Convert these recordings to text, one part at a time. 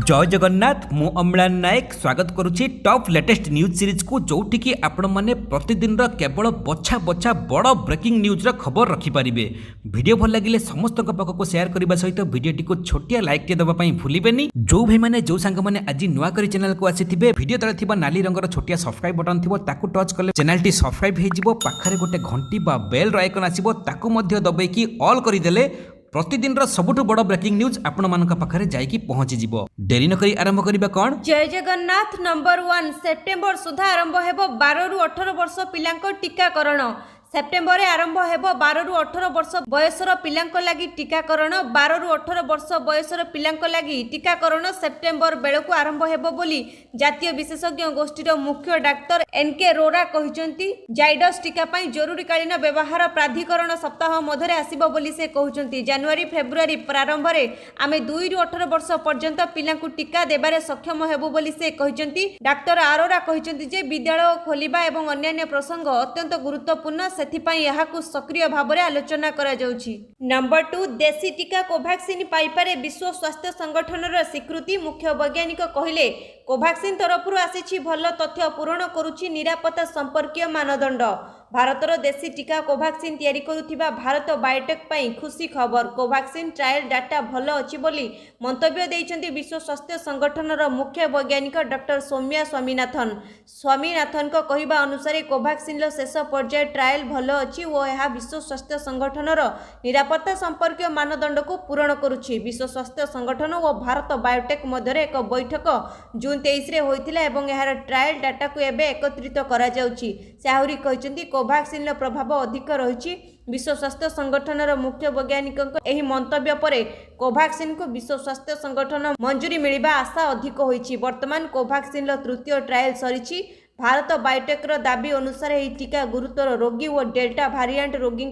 जय जगन्नाथ मु अम्लान नायक स्वागत करुच्ची टॉप लेटेस्ट न्यूज सीरीज को जोठी की आपण माने प्रतिदिन केवल बछा बछा बड़ ब्रेकिंग न्यूज खबर रखिपारे। वीडियो भल लगे समस्त पाखक शेयर करने सहित वीडियो को छोटिया लाइक टे दवाई भूलें। जो भाई मैंने जो सांग मैंने आज नुआ कर चैनल को आसी वीडियो तले थिबा नाली रंगर छोटिया सब्सक्राइब बटन थी टच कले चैनल टी सब्सक्राइब हो पाखे गोटे घंटी बा बेल आइकन आसो ताकू दबाई ऑल करदेले प्रतिदिन सबुठ बड़ ब्रेकिंग न्यूज आपण मानक पाखरे जाइकी पहुंची जिवो। डेरी न करी आरंभ करिबा कोन। जय जगन्नाथ। नंबर 1 सेप्टेम्बर सुधा आरंभ हेबो 12 रु 18 वर्ष पिलांको टीकाकरण। सेप्टेम्बर आरंभ हेबो 12 रु 18 वर्ष बयसर पिलांको लागि टीकाकरण। 12 रु 18 वर्ष बयसर पिलांको लागि टीकाकरण सेप्टेम्बर बेलको आरंभ हेबो बोली जातीय विशेषज्ञ गोष्ठीर मुख्य डाक्टर एनके रोरा कहिसंती। जाइडस टीका पई जरूरीकालीन व्यवहार प्राधिकरण सप्ताह मध्यरे आसीबो बोली से कहिसंती। जनवरी फेब्रुआरी प्रारंभ रे आमे 2 रु 18 वर्ष पर्यंत पिलांको टीका देबारे सक्षम हेबो बोली से कहिसंती। डाक्टर आरोरा कहिसंती जे विद्यालय खोलिबा एवं अन्य प्रसंग अत्यंत गुरुत्वपूर्ण सेथिपाई यहाकु सक्रिय भाबरे आलोचना करा जाउछि। नंबर 2 देशी टीका कोवैक्सीन पाइपारे विश्व स्वास्थ्य संगठनर स्वीकृति। मुख्य वैज्ञानिक कहिले कोवैक्सीन तरफरु आसीछि भल तथ्य पूरण करूछि निरापत्ता संपर्कीय मानदंड। भारतर देशी टीका कोवैक्सीन तैयारी करुथिबा भारत बायोटेक पई खुशी खबर। कोवैक्सीन ट्रायल डाटा भल अछि बोली मंतव्य दैछन्ती विश्व स्वास्थ्य संगठनर मुख्य वैज्ञानिक डॉक्टर सौम्या स्वामीनाथन को कहिबा अनुसार कोवैक्सीन शेष पर्याय ट्रायल भल अछि ओ यह विश्व स्वास्थ्य संगठनर निरापत्ता संपर्कीय मानदंड को पूरण करुछि। विश्व स्वास्थ्य संगठन और भारत बायोटेक मध्य एक बैठक जून 23 रे होइथिला एवं यार ट्रायल डाटा को एबे एकत्रित करा जाउछि। से आहुरी कहिसंती कोवैक्सीन प्रभाव अधिक रही। विश्व स्वास्थ्य संगठनर मुख्य वैज्ञानिक एही मंतव्य परे कोवैक्सीन को विश्व स्वास्थ्य संगठन मंजूरी मिलिबा आशा अधिक होइछि। वर्तमान कोवैक्सीन तृतीय ट्रायल सरिछि। भारत बायोटेकर दाबी अनुसार यह टीका गुरुतर रोगी और डेल्टा भारिएंट रोगी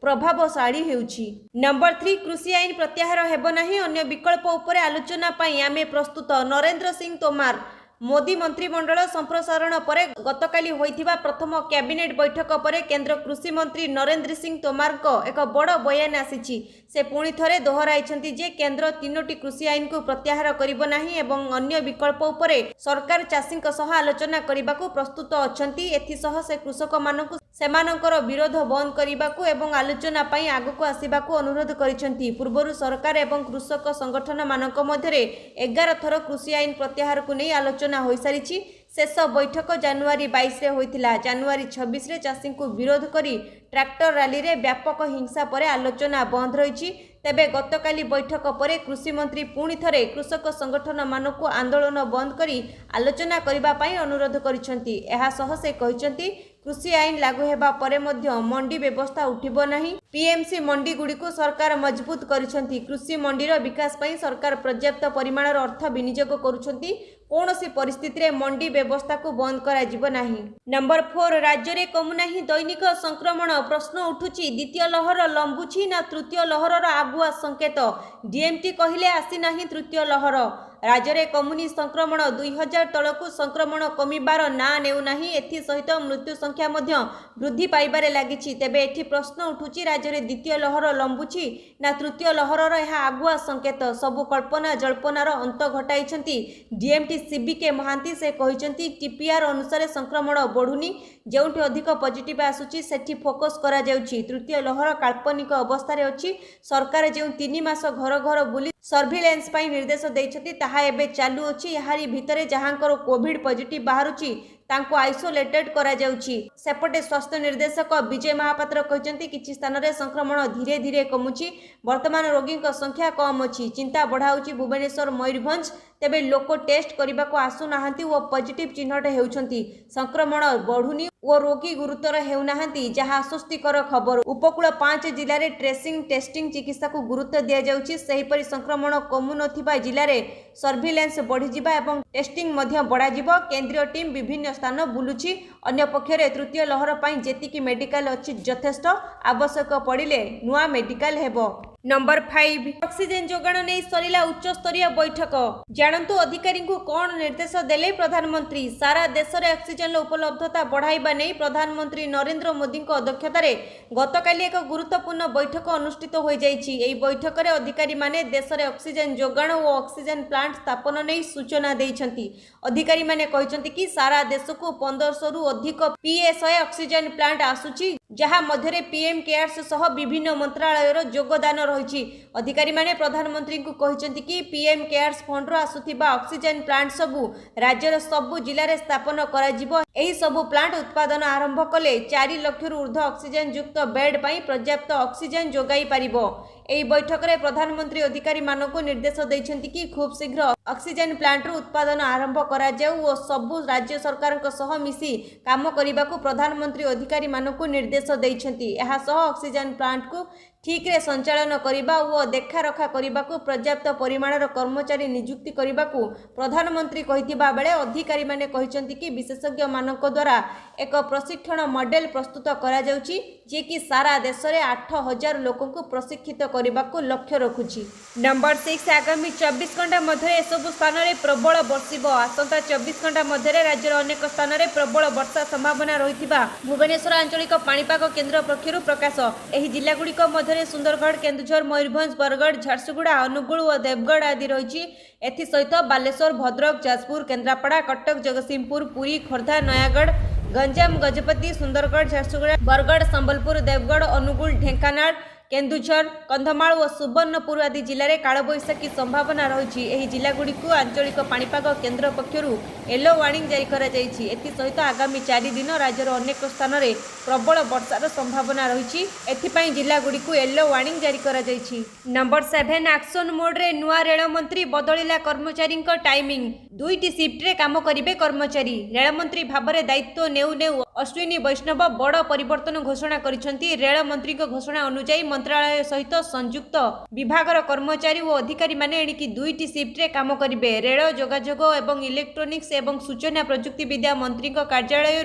प्रभावशाली हेउछि। नंबर 3 कृषि आईन प्रत्याहार हेबो नाही। अन्य विकल्प उपरे आलोचना पई आमे प्रस्तुत। नरेंद्र सिंह तोमार मोदी मंत्रिमंडल संप्रसारण पर गतकाली होइथिबा प्रथम कैबिनेट बैठक पर केंद्र कृषि मंत्री नरेंद्र सिंह तोमार को एक बड़ बयान आसीछि। से पुणी थरे दोहराइछन्ति जे केंद्र 3टी कृषि आईन को प्रत्याहार करिबो नाही एवं अन्य विकल्प उपरे सरकार चाषीक सह आलोचना करिबाकू प्रस्तुत अछन्ति। एथि सह से कृषक मानकू सेमानकर विरोध बंद करिबाकू एवं आलोचना पई आगकू आसीबाकू अनुरोध करिछन्ति। पूर्वरु सरकार एवं कृषक संगठन मानक मध्यरे 11 थर कृषि आईन प्रत्याहार को नै आलोचना हो सारी। शेष बैठक जनवरी 22 रे होइथिला। जनवरी 26 रे चाषी को विरोध करी ट्रैक्टर रैली रे व्यापक हिंसा पर आलोचना बंद रही। तेबे गतकाली बैठक पर कृषि मंत्री पुणी थरे कृषक संगठन मानकू आंदोलन बंद करी आलोचना करिबा पई अनुरोध करिसंती। एहा सह से कहिसंती कृषि आईन लागू हेबा परे मध्य मंडी व्यवस्था उठिबो नाही। पीएमसी मंडी गुडी को सरकार मजबूत करिसंती। कृषि मंडीर विकास पई सरकार पर्याप्त परिमाणर अर्थ विनियोग करुछंती। कौनसी परिस्थिति रे मंडी व्यवस्था को बंद करा जिवो नाही। नंबर 4 राज्य रे कमु नाही दैनिक संक्रमण। प्रश्न उठुची द्वितीय लहर लंबुची ना तृतीय लहरर आगुआ संकेत। डीएमटी कहिले आसी नाही तृतीय लहर। राज्य रे कमुनी संक्रमण 2000 तलकू संक्रमण कमिबार ना नेउ नाही। एथि सहित मृत्यु संख्या मध्य वृद्धि पाइबारे लागिछि। तेबे एथि प्रश्न उठुची राज्य रे द्वितीय लहर लंबुची ना तृतीय लहरर यह आगुआ संकेत। सबु कल्पना जल्पनार अंत घटाइछन्ति डीएमटी सीबीके महांती। से कहिसंती टीपीआर अनुसार संक्रमण बढ़ुनी। जेउठी अधिक पॉजिटिव आसुची सेठी फोकस करा जाउची। तृतीय लहर काल्पनिक अवस्था रे अछि। सरकार जेउ 3 मास घर घर बुली सर्भिलेंस पई निर्देश दैछथि ताहा एबे चालू अछि। याहारी भितरे जहांकर कोविड पॉजिटिव बाहरुची तांको आइसोलेटेड करा जाउची। सेपटे स्वास्थ्य निर्देशक विजय महापात्र कहते किछि स्थान रे संक्रमण धीरे धीरे कमुची। वर्तमान रोगी संख्या कम अछि। चिंता बढ़ाउची भुवनेश्वर मयूरभंज। तेबे लोक टेस्ट करने को आसु नाहांती ओ पॉजिटिव चिन्हट हेउछंती। संक्रमण बढ़ुनी ओ रोगी गुरुतर हेउनाहांती जहा आश्वस्तिकर खबर। उपकूल 5 जिले में ट्रेसिंग टेस्टिंग चिकित्सा को गुरुत्व दिया जाउची। सेहिपरि संक्रमण कमु नथिबा जिले में सर्भिलेंस बढ़ी जिबा एवं टेस्टिंग मध्य बढ़ा जिवो। केंद्रीय टीम विभिन्न स्थान बुलुची। अन्य पक्षरे तृतीय लहर पई जेतिकी मेडिकल अछि यथेष्ट। आवश्यक पड़िले नुआ मेडिकल हेबो। नंबर 5 ऑक्सीजन जोगाण नहीं सरिला उच्च स्तरीय बैठक जानतु अधिकारी को कौन निर्देश देले प्रधानमंत्री सारा देश में ऑक्सीजन उपलब्धता बढ़ाइबा नहीं प्रधानमंत्री नरेंद्र मोदी अध्यक्षतार गतकाली एक गुरुत्वपूर्ण बैठक अनुष्ठित हो जाइछि। एही बैठक में अधिकारी माने देश में ऑक्सीजन जोगाण और ऑक्सीजन प्लांट स्थापन नहीं सूचना देइछंती। अधिकारी माने कहिसंती कि सारा देश को 1500 रु अधिक PSI ऑक्सीजन प्लांट आसुची जहाँ मध्य पीएम केयर्स सह विभिन्न मंत्रालयर योगदान रही। अधिकारी माने प्रधानमंत्री को कहते कि पीएम केयर्स फंड आसुथिबा ऑक्सीजन प्लांट सबू राज्यर सबू जिले में स्थापन करा एही सबू प्लांट उत्पादन आरंभ कले 4 लाख रु ऊर्ध्व ऑक्सीजन युक्त बेड पर पर्याप्त ऑक्सीजन जोगाई पारिबो। एही बैठक में प्रधानमंत्री अधिकारी मानक निर्देश देइछंती कि खूब शीघ्र ऑक्सीजन प्लांट उत्पादन आरंभ करा जाऊ और सबू राज्य सरकार सह मिसी काम करने को प्रधानमंत्री अधिकारी मानक निर्देश देइछंती। एहा सह ऑक्सीजन प्लांट को ठीक रे संचालन करिबा और देखा रखा करिबा को पर्याप्त परिमाणर कर्मचारी नियुक्ति करिबा को प्रधानमंत्री कहिथिबा बेले अधिकारी माने कहिसंती कि विशेषज्ञ मानक द्वारा एक प्रशिक्षण मॉडल प्रस्तुत करा जाउची जे कि सारा देश में 8000 लोकों को प्रशिक्षित करने को लक्ष्य रखुची। नंबर 6 आगामी 24 घंटा मध्य सब स्थान में प्रबल बर्षिब आसंता 24 घंटा मध्य राज्यर अनेक स्थान में प्रबल वर्षा संभावना रही भुवनेश्वर आंचलिक पाणीपाग केन्द्र पक्षर प्रकाश। एही जिलागुड़िक मध्य सुंदरगढ़ केन्दुझर मयूरभंज बरगढ़ झारसुगुड़ा अनुगुल और देवगढ़ आदि रही। एसहित बालेश्वर भद्रक जाजपुर केन्द्रापड़ा कटक जगतसिंहपुर पुरी खोर्धा नयागढ़ गंजाम गजपति सुंदरगढ़ झारसुगुड़ा बरगढ़ संबलपुर देवगढ़ अनुगुल ढेंकानाल केन्दुझर कंधमाल और सुवर्णपुर आदि जिले में कालबैशाखी संभावना रही। एही जिलागुड़ी को आंचलिक पाणीपाग केन्द्र पक्षर येलो वार्निंग जारी करा जायछि। एथिसहित आगामी 4 दिन राज्यर अनेक स्थान में प्रबल वर्षार संभावना रही। एथिपाई जिलागुड़ी को येलो वार्निंग जारी करा जायछि। नंबर 7 एक्शन मोड रे नुआ रेल मंत्री बदलिला कर्मचारी टाइमिंग 2टी शिफ्ट रे काम करिवे कर्मचारी। रेल मंत्री भाबरे दायित्व नेउ नेउ अश्विनी वैष्णव बड़ परिवर्तन घोषणा करिसेंती। रेल मंत्री घोषणा अनुसार मंत्रालय सहित संयुक्त विभागर कर्मचारी और अधिकारी माने एणिकी 2टी शिफ्ट रे काम करिवे। रेल जोगाजोग एवं इलेक्ट्रोनिक्स एवं सूचना प्रजुक्ति विद्या मंत्री कार्यालय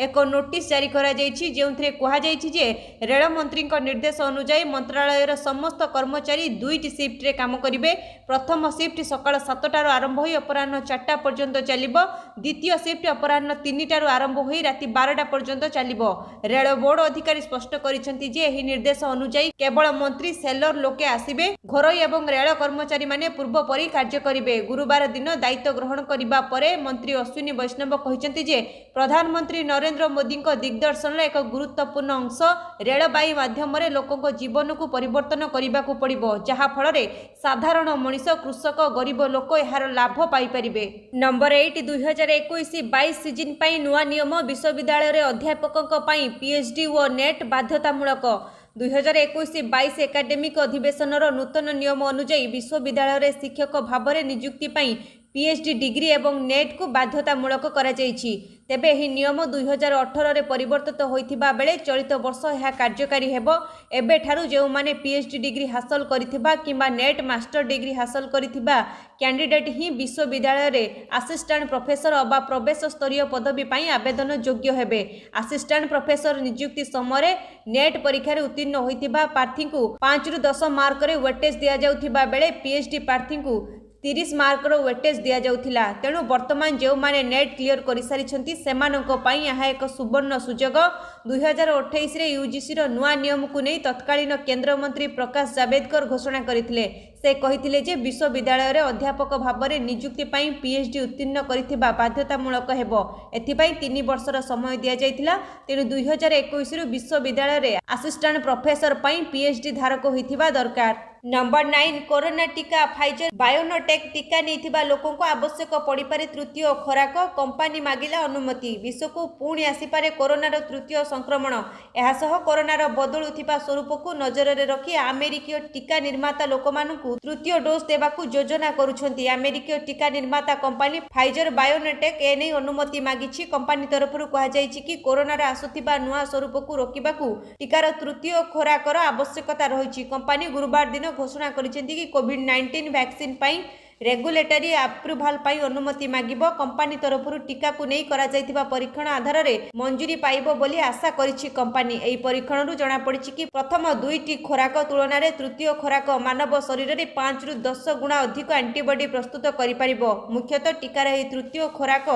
एक नोटिस जारी करा जायछि जेउथरे कहा जायछि जे रेल मंत्री निर्देश अनुसार मंत्रालयर समस्त कर्मचारी 2टी शिफ्ट रे काम करिवे। प्रथम शिफ्ट सकाळ 7टार आरंभ होई अपराह्न 4टा पर्यंत चलिबो। द्वितीय शिफ्ट अपराह्न 3टार आरंभ होई राति 12टा पर्यंत चलिबो। रेल बोर्ड अधिकारी स्पष्ट करिसेंती जे एही निर्देश अनुसार केवल मंत्री सेलर लोके आसिबे। घरोई एवं रेल कर्मचारी माने पूर्व परी कार्य करिवे। गुरुवार दिन दायित्व ग्रहण करिबा परे मंत्री अश्विनी वैष्णव कहिसेंती जे प्रधानमंत्री नरेंद्र मोदी दिग्दर्शन एक गुरुत्वपूर्ण अंश रेलबाई माध्यम लोकों जीवन को परिवर्तन करने को पड़िबो जहा फल साधारण मनीष कृषक गरीब लोक यार लाभ पाई परिबे। नंबर 8 2021-22 सीजन पाई नुआ नियम विश्वविद्यालय अध्यापकों पाई पीएचडी और नेट बाध्यतामूलक 2021-22 एकाडेमिक अधिवेशनर नूतन नियम अनुଯାୟୀ विश्वविद्यालय शिक्षक भाव में नियुक्ति पाई पीएचडी डिग्री एवं नेट को बाध्यतामूलक करा जायछि। तेबे एही नियम 2018 रे परिवर्तित होइथिबा बेले चलित वर्ष यह कार्यकारी हेबो। एबे ठारू जेउ माने पीएचडी डिग्री हासिल करिथिबा किंबा नेट मास्टर डिग्री हासिल करिथिबा कैंडिडेट ही विश्वविद्यालय रे असिस्टेंट प्रोफेसर अबा प्रवेश स्तरीय पदवी पाई आवेदन योग्य हेबे। असिस्टेंट प्रोफेसर नियुक्ति समय नेट परीक्षा रे उत्तीर्ण होइथिबा प्रार्थी को 5 रु 10 मार्क रे वेटेज दिया जाउथिबा बेले पीएचडी प्रार्थी को 30 मार्कर वेटेज दिया जाउथिला। तेणु वर्तमान जो माने नेट क्लियर कर सारी सेमानंको पाई यहाँ एक सुवर्ण सुजोग। 2028 रे यूजीसी रो नुआ नियम को नहीं तत्कालीन केंद्र मंत्री प्रकाश जावड़ेकर घोषणा करथिले। से कहिथिले जे विश्वविद्यालय रे अध्यापक भाव में नियुक्ति पाई पीएचडी उत्तीर्ण करिथिबा बाध्यतामूलक हेबो। एथिपाई 3 वर्षर समय दिया जाइथिला। तेणु 2021 रु विश्वविद्यालय रे असिस्टेंट प्रोफेसर पाई पीएचडी धारक होइथिबा दरकार। नंबर 9 कोरोना टीका फाइजर बायोनोटेक टीका नहीं लोकों को आवश्यक पड़िपारे तृतीय खोराक कंपानी मागिला अनुमति। विश्व को पुणी आसीपारे कोरोनार तृतीय संक्रमण। एहासह कोरोनार बदलुथिबा स्वरूप को नजर में रखी अमेरिकीय टीका निर्माता लोक मानकु तृतीय डोज देवाकू योजना करुछंती। अमेरिकीय टीका निर्माता कंपानी फाइजर बायोनोटेक एने अनुमति मागिछि। कंपानी तरफ कहा जायछि कि कोरोनार आसुथिबा नुआ स्वरूप को रोकिबाकू टीकार तृतीय खोराकर आवश्यकता रही। कंपानी गुरुवार दिन घोषणा करिसेंती कि कोविड-19 वैक्सीन पाई ରେଗୁଲେଟରୀ ଆପ୍ରୁଭାଲ ପାଇଁ ଅନୁମତି ମାଗିବ। କମ୍ପାନୀ ତରଫରୁ ଟିକାକୁ ନେଇ କରାଯାଇଥିବା ପରୀକ୍ଷଣ ଆଧାରରେ ମଞ୍ଜୁରୀ ପାଇବ ବୋଲି ଆଶା କରିଛି କମ୍ପାନୀ। ଏହି ପରୀକ୍ଷଣରୁ ଜଣାପଡ଼ିଛି କି ପ୍ରଥମ 2ଟି ଖୋରାକ ତୁଳନାରେ ତୃତୀୟ ଖୋରାକ ମାନବ ଶରୀରରେ 5ରୁ 10 ଗୁଣା ଅଧିକ ଆଣ୍ଟିବଡି ପ୍ରସ୍ତୁତ କରିପାରିବ। ମୁଖ୍ୟତଃ ଟିକାର ଏହି ତୃତୀୟ ଖୋରାକ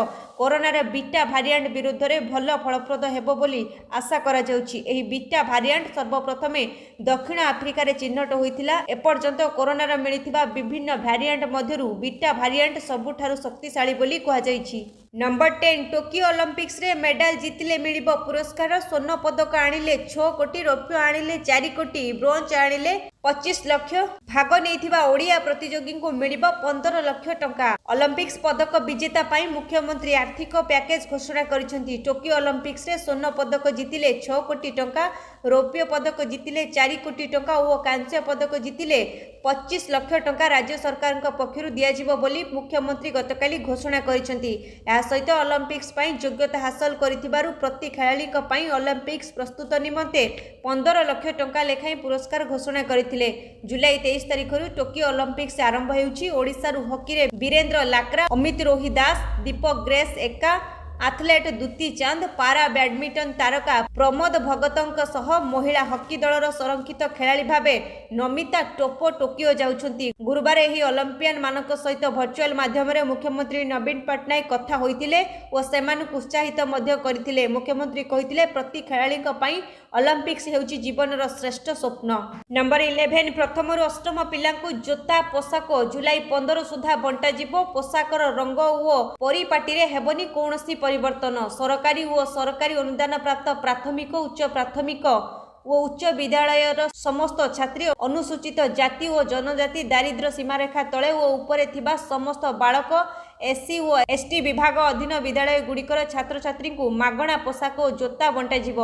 କରୋନାର ବିଟା ଭାରିଆଣ୍ଟ ବିରୁଦ୍ଧରେ ଭଲ ଫଳପ୍ରଦ ହେବ ବୋଲି ଆଶା କରାଯାଉଛି। ଏହି ବିଟା ଭାରିଆଣ୍ଟ ସର୍ବପ୍ରଥମେ ଦକ୍ଷିଣ ଆଫ୍ରିକାରେ ଚିହ୍ନଟ ହୋଇଥିଲା। ଏପର୍ଯ୍ୟନ୍ତ କରୋନାର ମିଳିଥିବା ବିଭିନ୍ନ ଭ୍ୟାରିଆଣ୍ଟ ମଧ୍ୟରୁ ବିଟା ଭାରିଆଣ୍ଟ ସବୁଠାରୁ ଶକ୍ତିଶାଳୀ ବୋଲି କୁହାଯାଇଛି। ନମ୍ବର 10 ଟୋକିଓ ଅଲିମ୍ପିକ୍ସରେ ମେଡାଲ ଜିତିଲେ ମିଳିବ ପୁରସ୍କାର। ସ୍ୱର୍ଣ୍ଣ ପଦକ ଆଣିଲେ 6 କୋଟି, ରୌପ୍ୟ ଆଣିଲେ 4 କୋଟି, ବ୍ରୋଞ୍ଜ ଆଣିଲେ 25 ଲକ୍ଷ। ଭାଗ ନେଇଥିବା ଓଡ଼ିଆ ପ୍ରତିଯୋଗୀଙ୍କୁ ମିଳିବ 15 ଲକ୍ଷ ଟଙ୍କା। ଅଲିମ୍ପିକ୍ସ ପଦକ ବିଜେତା ପାଇଁ ମୁଖ୍ୟମନ୍ତ୍ରୀ ଆର୍ଥିକ ପ୍ୟାକେଜ ଘୋଷଣା କରିଛନ୍ତି। ଟୋକିଓ ଅଲିମ୍ପିକ୍ସରେ ସ୍ୱର୍ଣ୍ଣ ପଦକ ଜିତିଲେ 6 କୋଟି ଟଙ୍କା, ରୌପ୍ୟ ପଦକ ଜିତିଲେ 4 କୋଟି ଟଙ୍କା ଓ କାଂସ୍ୟ ପଦକ ଜିତିଲେ 25 ଲକ୍ଷ ଟଙ୍କା ରାଜ୍ୟ ସରକାରଙ୍କ ପକ୍ଷରୁ ଦିଆଯିବ ବୋଲି ମୁଖ୍ୟମନ୍ତ୍ରୀ ଗତକାଲି ଘୋଷଣା କରିଛନ୍ତି। ଏହା ସହିତ ଅଲିମ୍ପିକ୍ସ ପାଇଁ ଯୋଗ୍ୟତା ହାସଲ କରିଥିବାରୁ ପ୍ରତି ଖେଳାଳିଙ୍କ ପାଇଁ ଅଲିମ୍ପିକ୍ସ ପ୍ରସ୍ତୁତ ନିମନ୍ତେ 15 ଲକ୍ଷ ଟଙ୍କା ଲେଖାଏଁ ପୁରସ୍କାର ଘୋଷଣା କରିଥିଲେ। ଜୁଲାଇ 23 ତାରିଖରୁ ଟୋକିଓ ଅଲିମ୍ପିକ୍ସ ଆରମ୍ଭ ହେଉଛି। ଓଡ଼ିଶାରୁ ହକିରେ ବୀରେନ୍ଦ୍ର ଲାକ୍ରା, ଅମିତ ରୋହି ଦାସ, ଦୀପକ ଗ୍ରେସ୍ ଏକା, athlete Dutee Chand, para badminton ତାରକା ପ୍ରମୋଦ ଭଗତଙ୍କ ସହ ମହିଳା ହକି ଦଳର ସଂରକ୍ଷିତ ଖେଳାଳି ଭାବେ ନମିତା ଟୋପୋ ଟୋକିଓ ଯାଉଛନ୍ତି। ଗୁରୁବାର ଏହି ଅଲିମ୍ପିଆନ ମାନଙ୍କ ସହିତ ଭର୍ଚୁଆଲ ମାଧ୍ୟମରେ ମୁଖ୍ୟମନ୍ତ୍ରୀ ନବୀନ ପଟ୍ଟନାୟକ କଥା ହୋଇଥିଲେ ଓ ସେମାନଙ୍କୁ ଉତ୍ସାହିତ ମଧ୍ୟ କରିଥିଲେ। ମୁଖ୍ୟମନ୍ତ୍ରୀ କହିଥିଲେ, ପ୍ରତି ଖେଳାଳିଙ୍କ ପାଇଁ ଅଲିମ୍ପିକ୍ସ ହେଉଛି ଜୀବନର ଶ୍ରେଷ୍ଠ ସ୍ୱପ୍ନ। ନମ୍ବର 11 ପ୍ରଥମରୁ ଅଷ୍ଟମ ପିଲାଙ୍କୁ ଜୋତା ପୋଷାକ ଜୁଲାଇ 15 ସୁଦ୍ଧା ବଣ୍ଟାଯିବ। ପୋଷାକର ରଙ୍ଗ ଓ ପରିପାଟିରେ ହେବନି କୌଣସି ପରିବର୍ତ୍ତନ। ସରକାରୀ ଓ ସରକାରୀ ଅନୁଦାନ ପ୍ରାପ୍ତ ପ୍ରାଥମିକ, ଉଚ୍ଚ ପ୍ରାଥମିକ ଓ ଉଚ୍ଚ ବିଦ୍ୟାଳୟର ସମସ୍ତ ଛାତ୍ରୀ, ଅନୁସୂଚିତ ଜାତି ଓ ଜନଜାତି, ଦାରିଦ୍ର୍ୟ ସୀମାରେଖା ତଳେ ଓ ଉପରେ ଥିବା ସମସ୍ତ ବାଳକ, ଏସ୍ସି ଓ ଏସ୍ଟି ବିଭାଗ ଅଧୀନ ବିଦ୍ୟାଳୟଗୁଡ଼ିକର ଛାତ୍ରଛାତ୍ରୀଙ୍କୁ ମାଗଣା ପୋଷାକ ଓ ଜୋତା ବଣ୍ଟାଯିବ।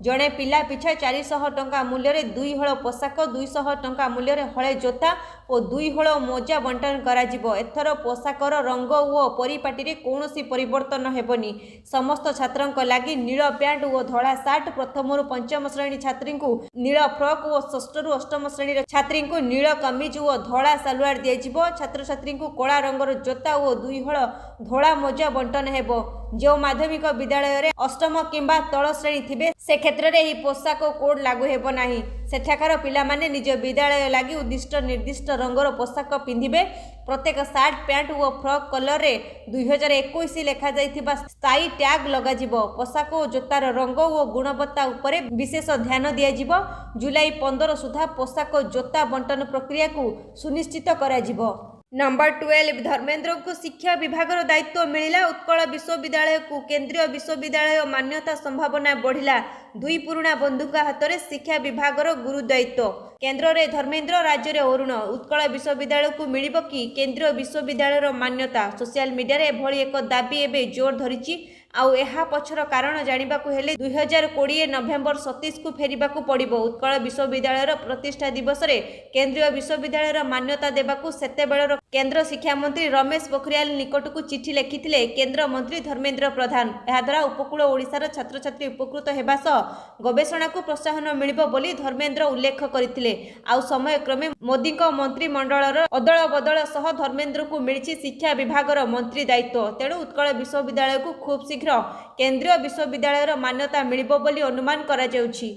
ଜଣେ ପିଲା ପିଛା 400 ଟଙ୍କା ମୂଲ୍ୟରେ 2 ହଳ ପୋଷାକ, 200 ଟଙ୍କା ମୂଲ୍ୟରେ ହଳେ ଜୋତା ଓ 2 ହଳ ମୋଜା ବଣ୍ଟନ କରାଯିବ। ଏଥର ପୋଷାକର ରଙ୍ଗ ଓ ପରିପାଟିରେ କୌଣସି ପରିବର୍ତ୍ତନ ହେବନି। ସମସ୍ତ ଛାତ୍ରଙ୍କ ଲାଗି ନୀଳ ପ୍ୟାଣ୍ଟ ଓ ଧଳା ସାର୍ଟ, ପ୍ରଥମରୁ ପଞ୍ଚମ ଶ୍ରେଣୀ ଛାତ୍ରୀଙ୍କୁ ନୀଳ ଫ୍ରକ୍ ଓ ଷଷ୍ଠରୁ ଅଷ୍ଟମ ଶ୍ରେଣୀର ଛାତ୍ରୀଙ୍କୁ ନୀଳ କମିଜ ଓ ଧଳା ସାଲୱାର ଦିଆଯିବ। ଛାତ୍ରଛାତ୍ରୀଙ୍କୁ କଳା ରଙ୍ଗର ଜୋତା ଓ 2 ହଳ ଧଳା ମୋଜା ବଣ୍ଟନ ହେବ। ଯେଉଁ ମାଧ୍ୟମିକ ବିଦ୍ୟାଳୟରେ ଅଷ୍ଟମ କିମ୍ବା ତଳ ଶ୍ରେଣୀ ଥିବେ ସେ କ୍ଷେତ୍ରରେ ଏହି ପୋଷାକ କୋଡ୍ ଲାଗୁ ହେବ ନାହିଁ। ସେଠାକାର ପିଲାମାନେ ନିଜ ବିଦ୍ୟାଳୟ ଲାଗି ନିର୍ଦ୍ଦିଷ୍ଟ ରଙ୍ଗର ପୋଷାକ ପିନ୍ଧିବେ। ପ୍ରତ୍ୟେକ ସାର୍ଟ, ପ୍ୟାଣ୍ଟ ଓ ଫ୍ରକ୍ କଲରରେ 2021 ଲେଖାଯାଇଥିବା ସ୍ଥାୟୀ ଟ୍ୟାଗ୍ ଲଗାଯିବ। ପୋଷାକ ଓ ଜୋତାର ରଙ୍ଗ ଓ ଗୁଣବତ୍ତା ଉପରେ ବିଶେଷ ଧ୍ୟାନ ଦିଆଯିବ। ଜୁଲାଇ 15 ସୁଦ୍ଧା ପୋଷାକ ଜୋତା ବଣ୍ଟନ ପ୍ରକ୍ରିୟାକୁ ସୁନିଶ୍ଚିତ କରାଯିବ। ନମ୍ବର 12 ଧର୍ମେନ୍ଦ୍ରଙ୍କୁ ଶିକ୍ଷା ବିଭାଗର ଦାୟିତ୍ୱ ମିଳିଲା। ଉତ୍କଳ ବିଶ୍ୱବିଦ୍ୟାଳୟକୁ କେନ୍ଦ୍ରୀୟ ବିଶ୍ୱବିଦ୍ୟାଳୟ ମାନ୍ୟତା ସମ୍ଭାବନା ବଢ଼ିଲା। 2 ପୁରୁଣା ବନ୍ଧୁଙ୍କ ହାତରେ ଶିକ୍ଷା ବିଭାଗର ଗୁରୁ ଦାୟିତ୍ୱ। କେନ୍ଦ୍ରରେ ଧର୍ମେନ୍ଦ୍ର, ରାଜ୍ୟରେ ଅରୁଣ। ଉତ୍କଳ ବିଶ୍ୱବିଦ୍ୟାଳୟକୁ ମିଳିବ କି କେନ୍ଦ୍ରୀୟ ବିଶ୍ୱବିଦ୍ୟାଳୟର ମାନ୍ୟତା? ସୋସିଆଲ ମିଡିଆରେ ଏଭଳି ଏକ ଦାବି ଏବେ ଜୋର ଧରିଛି। ଆଉ ଏହା ପଛର କାରଣ ଜାଣିବାକୁ ହେଲେ 2020 ନଭେମ୍ବର 27କୁ ଫେରିବାକୁ ପଡ଼ିବ। ଉତ୍କଳ ବିଶ୍ୱବିଦ୍ୟାଳୟର ପ୍ରତିଷ୍ଠା ଦିବସରେ କେନ୍ଦ୍ରୀୟ ବିଶ୍ୱବିଦ୍ୟାଳୟର ମାନ୍ୟତା ଦେବାକୁ ସେତେବେଳର କେନ୍ଦ୍ର ଶିକ୍ଷାମନ୍ତ୍ରୀ ରମେଶ ପୋଖରିଆଲ ନିକଟକୁ ଚିଠି ଲେଖିଥିଲେ କେନ୍ଦ୍ରମନ୍ତ୍ରୀ ଧର୍ମେନ୍ଦ୍ର ପ୍ରଧାନ। ଏହାଦ୍ୱାରା ଉପକୂଳ ଓଡ଼ିଶାର ଛାତ୍ରଛାତ୍ରୀ ଉପକୃତ ହେବା ସହ ଗବେଷଣାକୁ ପ୍ରୋତ୍ସାହନ ମିଳିବ ବୋଲି ଧର୍ମେନ୍ଦ୍ର ଉଲ୍ଲେଖ କରିଥିଲେ। ଆଉ ସମୟକ୍ରମେ ମୋଦିଙ୍କ ମନ୍ତ୍ରିମଣ୍ଡଳର ଅଦଳ ବଦଳ ସହ ଧର୍ମେନ୍ଦ୍ରଙ୍କୁ ମିଳିଛି ଶିକ୍ଷା ବିଭାଗର ମନ୍ତ୍ରୀ ଦାୟିତ୍ୱ। ତେଣୁ ଉତ୍କଳ ବିଶ୍ୱବିଦ୍ୟାଳୟକୁ ଖୁବ୍ ଶୀଘ୍ର କେନ୍ଦ୍ରୀୟ ବିଶ୍ୱବିଦ୍ୟାଳୟର ମାନ୍ୟତା ମିଳିବ ବୋଲି ଅନୁମାନ କରାଯାଉଛି।